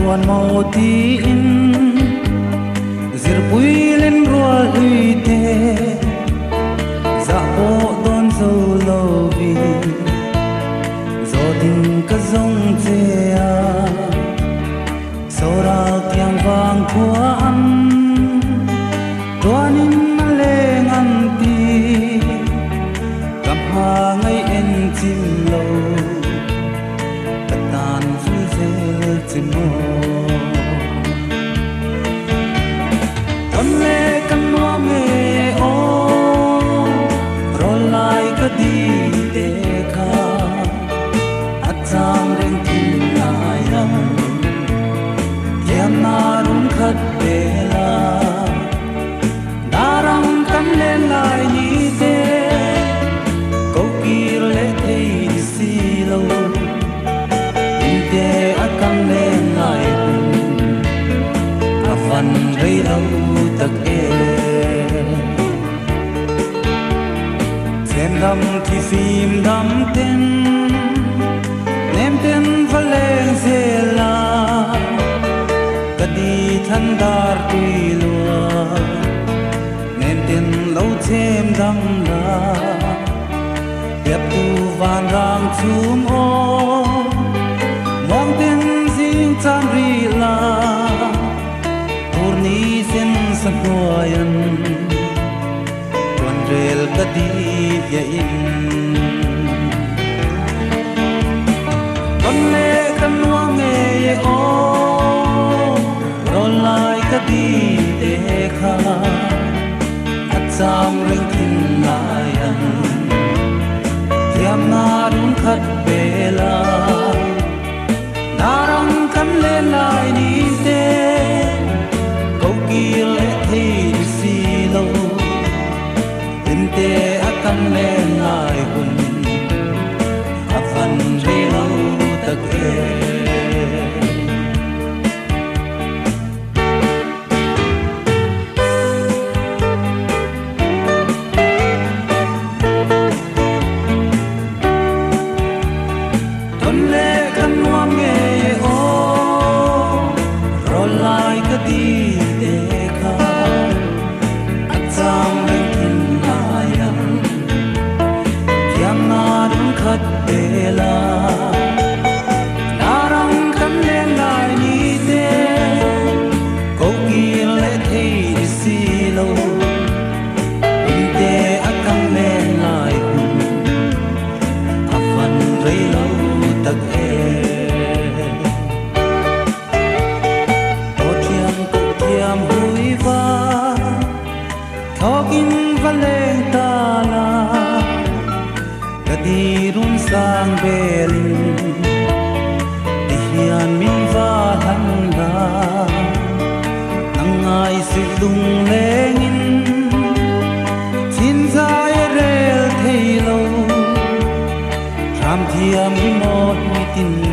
ruan mau ti in zir pui lên rual ui te za bo don zo lo vi zo tin ka zong che a so ra tiang vang khua an tuan in le ngan ti kam ha ngai en chim lo tan zu ze chim mo con le kan no me o ro lai ka di te ka at sang reng tin lai ram tiam na run khat te la darang kan le lai ni te ko ki le te si lo te akan le lai ka van rei lau tak e sem dam thi phim dam ten nem ten valeng se la ka di than dar tui lua nem ten lau chem dam la yap tu van rang chum o mong tin sing chan ri la tur ni sen sa hoyan tuan rel ka di ya in con le kan wang e o ro lai ka di te kha at sam ring thin lai an tiam na run khat bela darang kan le lai ni te ko ki le thi si lo tin te akan le lai hun avan re lo tak e sang belin hian min va than na angai si lung lengin chin zai rel thei lo ram thiam hi mot mi tin